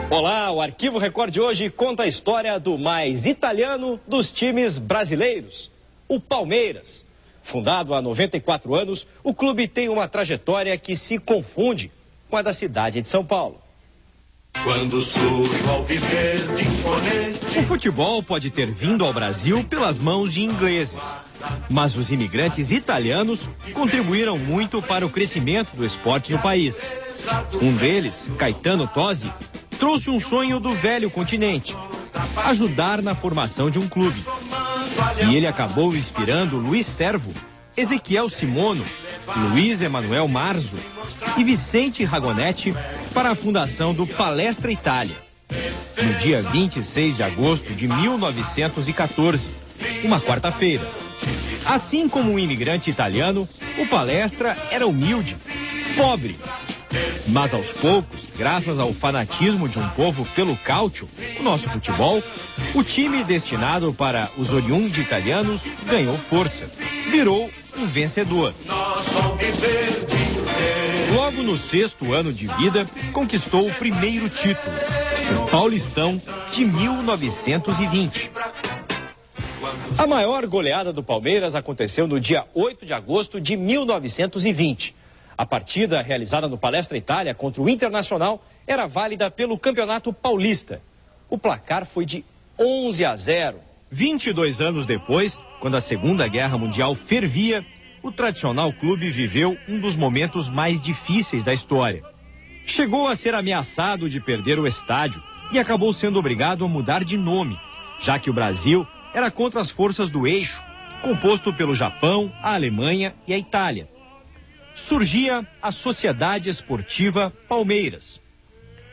Olá, o Arquivo Record de hoje conta a história do mais italiano dos times brasileiros, o Palmeiras. Fundado há 94 anos, o clube tem uma trajetória que se confunde com a da cidade de São Paulo. Quando surge o alviverde imponente. O futebol pode ter vindo ao Brasil pelas mãos de ingleses, mas os imigrantes italianos contribuíram muito para o crescimento do esporte no país. Um deles, Caetano Tosi, trouxe um sonho do velho continente: ajudar na formação de um clube. E ele acabou inspirando Luiz Servo, Ezequiel Simono, Luiz Emanuel Marzo e Vicente Ragonetti para a fundação do Palestra Itália, no dia 26 de agosto de 1914, uma quarta-feira. Assim como um imigrante italiano, o Palestra era humilde, pobre. Mas aos poucos, graças ao fanatismo de um povo pelo calcio, o nosso futebol, o time destinado para os oriundos italianos ganhou força, virou um vencedor. Logo no 6º ano de vida, conquistou o primeiro título, o Paulistão de 1920. A maior goleada do Palmeiras aconteceu no dia 8 de agosto de 1920. A partida realizada no Palestra Itália contra o Internacional era válida pelo Campeonato Paulista. O placar foi de 11-0. 22 anos depois, quando a Segunda Guerra Mundial fervia, o tradicional clube viveu um dos momentos mais difíceis da história. Chegou a ser ameaçado de perder o estádio e acabou sendo obrigado a mudar de nome, já que o Brasil era contra as forças do eixo, composto pelo Japão, a Alemanha e a Itália. Surgia a Sociedade Esportiva Palmeiras.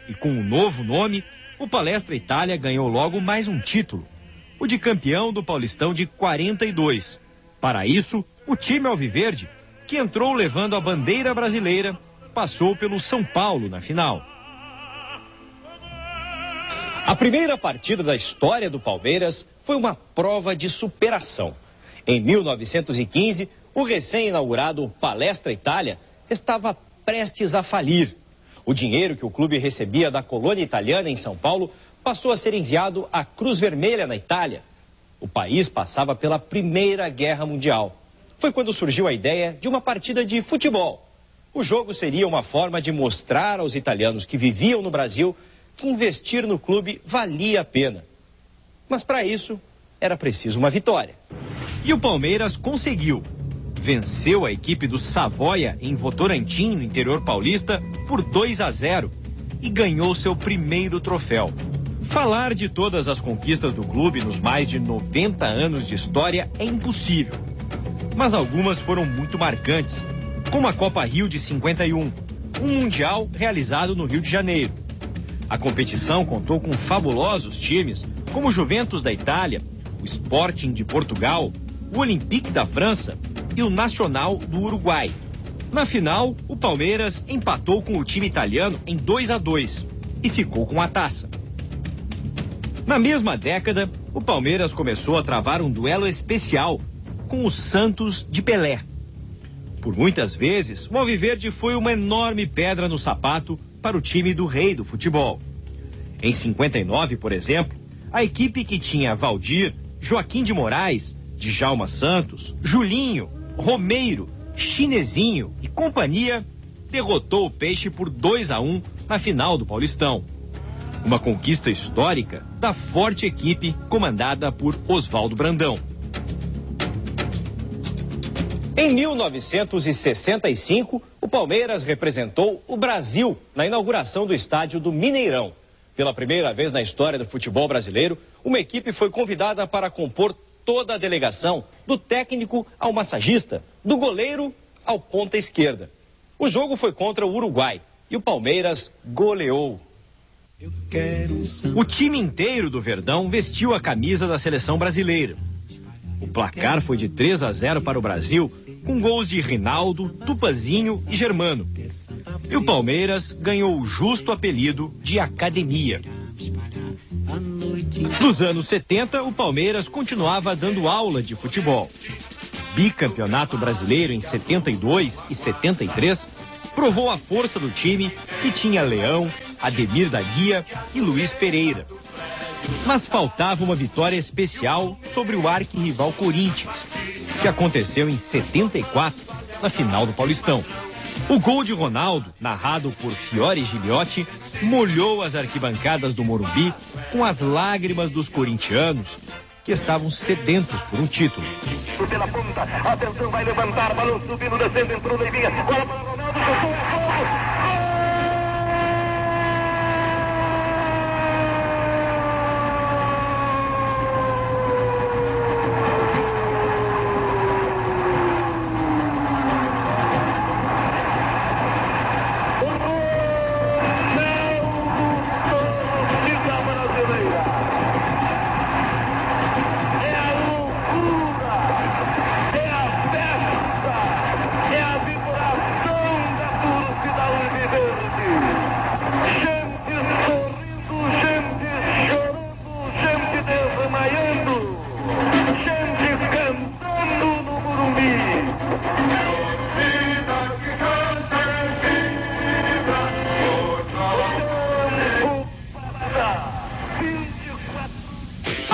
E com o novo nome, o Palestra Itália ganhou logo mais um título, o de campeão do Paulistão de 42. Para isso, o time alviverde, que entrou levando a bandeira brasileira, passou pelo São Paulo na final. A primeira partida da história do Palmeiras foi uma prova de superação. Em 1915, o recém-inaugurado Palestra Itália estava prestes a falir. O dinheiro que o clube recebia da colônia italiana em São Paulo passou a ser enviado à Cruz Vermelha na Itália. O país passava pela Primeira Guerra Mundial. Foi quando surgiu a ideia de uma partida de futebol. O jogo seria uma forma de mostrar aos italianos que viviam no Brasil que investir no clube valia a pena. Mas para isso, era preciso uma vitória. E o Palmeiras conseguiu. Venceu a equipe do Savoia em Votorantim, no interior paulista, por 2-0 e ganhou seu primeiro troféu. Falar de todas as conquistas do clube nos mais de 90 anos de história é impossível. Mas algumas foram muito marcantes, como a Copa Rio de 51, um mundial realizado no Rio de Janeiro. A competição contou com fabulosos times como o Juventus da Itália, o Sporting de Portugal, o Olympique da França e o Nacional do Uruguai. Na final, o Palmeiras empatou com o time italiano em 2-2 e ficou com a taça. Na mesma década, o Palmeiras começou a travar um duelo especial com o Santos de Pelé. Por muitas vezes, o alviverde foi uma enorme pedra no sapato para o time do rei do futebol. Em 59, por exemplo, a equipe que tinha Valdir, Joaquim de Moraes, Djalma Santos, Julinho, Romeiro, Chinesinho e companhia derrotou o Peixe por 2-1 na final do Paulistão. Uma conquista histórica da forte equipe comandada por Oswaldo Brandão. Em 1965, o Palmeiras representou o Brasil na inauguração do estádio do Mineirão. Pela primeira vez na história do futebol brasileiro, uma equipe foi convidada para compor toda a delegação, do técnico ao massagista, do goleiro ao ponta esquerda. O jogo foi contra o Uruguai e o Palmeiras goleou. O time inteiro do Verdão vestiu a camisa da seleção brasileira. O placar foi de 3-0 para o Brasil, com gols de Rinaldo, Tupazinho e Germano. E o Palmeiras ganhou o justo apelido de Academia. Nos anos 70, o Palmeiras continuava dando aula de futebol. Bicampeonato brasileiro em 72 e 73, provou a força do time que tinha Leão, Ademir da Guia e Luiz Pereira. Mas faltava uma vitória especial sobre o arquirrival Corinthians, que aconteceu em 74, na final do Paulistão. O gol de Ronaldo, narrado por Fiore Gigliotti, molhou as arquibancadas do Morumbi com as lágrimas dos corintianos, que estavam sedentos por um título. Pela ponta, atenção, vai levantar, balão subindo, descendo, entrou na linha, bola para Ronaldo, chutou,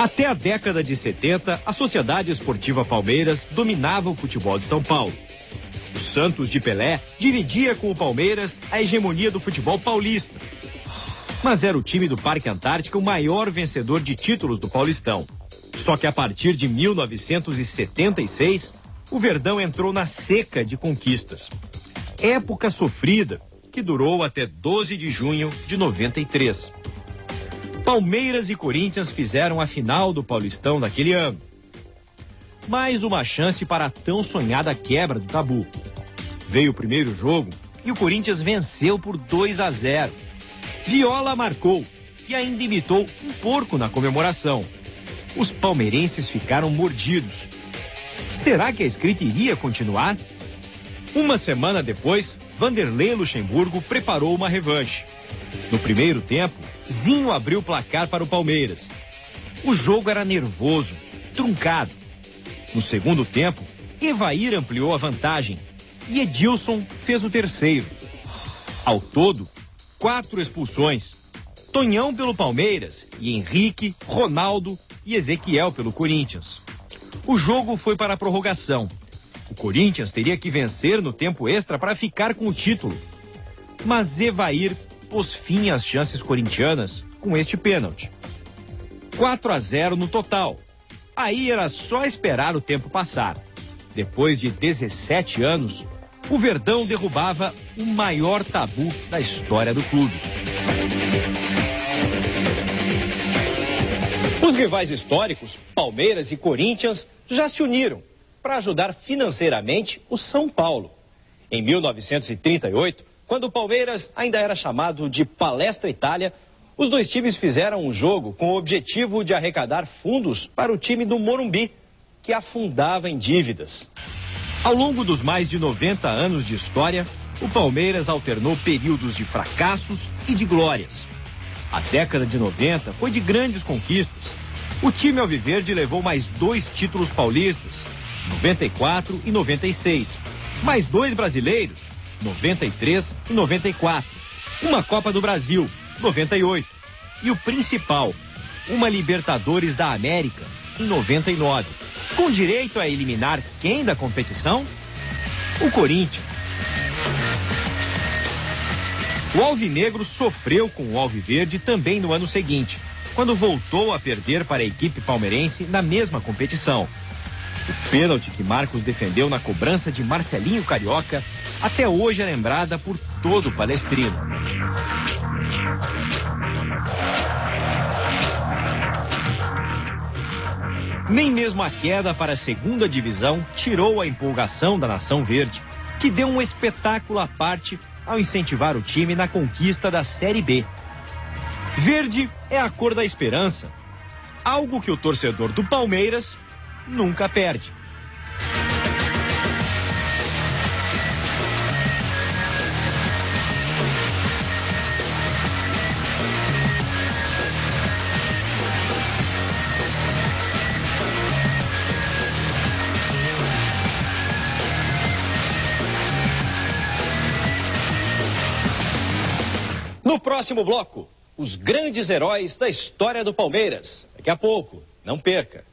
Até a década de 70, a Sociedade Esportiva Palmeiras dominava o futebol de São Paulo. O Santos de Pelé dividia com o Palmeiras a hegemonia do futebol paulista. Mas era o time do Parque Antártica o maior vencedor de títulos do Paulistão. Só que a partir de 1976, o Verdão entrou na seca de conquistas. Época sofrida, que durou até 12 de junho de 93. Palmeiras e Corinthians fizeram a final do Paulistão naquele ano. Mais uma chance para a tão sonhada quebra do tabu. Veio o primeiro jogo e o Corinthians venceu por 2-0. Viola marcou e ainda imitou um porco na comemoração. Os palmeirenses ficaram mordidos. Será que a escrita iria continuar? Uma semana depois, Vanderlei Luxemburgo preparou uma revanche. No primeiro tempo, Zinho abriu o placar para o Palmeiras. O jogo era nervoso, truncado. No segundo tempo, Evair ampliou a vantagem e Edilson fez o terceiro. Ao todo, 4 expulsões. Tonhão pelo Palmeiras e Henrique, Ronaldo e Ezequiel pelo Corinthians. O jogo foi para a prorrogação. O Corinthians teria que vencer no tempo extra para ficar com o título. Mas Evair pôs fim às chances corintianas com este pênalti. 4-0 no total. Aí era só esperar o tempo passar. Depois de 17 anos, o Verdão derrubava o maior tabu da história do clube. Os rivais históricos, Palmeiras e Corinthians, já se uniram para ajudar financeiramente o São Paulo. Em 1938, quando o Palmeiras ainda era chamado de Palestra Itália, os dois times fizeram um jogo com o objetivo de arrecadar fundos para o time do Morumbi, que afundava em dívidas. Ao longo dos mais de 90 anos de história, o Palmeiras alternou períodos de fracassos e de glórias. A década de 90 foi de grandes conquistas. O time alviverde levou mais 2 títulos paulistas, 94 e 96, mais 2 brasileiros, 93 e 94, uma Copa do Brasil, 98, e o principal, uma Libertadores da América, em 99, com direito a eliminar quem da competição? O Corinthians. O Alvinegro sofreu com o Alviverde também no ano seguinte, quando voltou a perder para a equipe palmeirense na mesma competição. O pênalti que Marcos defendeu na cobrança de Marcelinho Carioca até hoje é lembrada por todo o palestrino. Nem mesmo a queda para a segunda divisão tirou a empolgação da Nação Verde, que deu um espetáculo à parte ao incentivar o time na conquista da Série B. Verde é a cor da esperança, algo que o torcedor do Palmeiras nunca perde. No próximo bloco, os grandes heróis da história do Palmeiras. Daqui a pouco, não perca.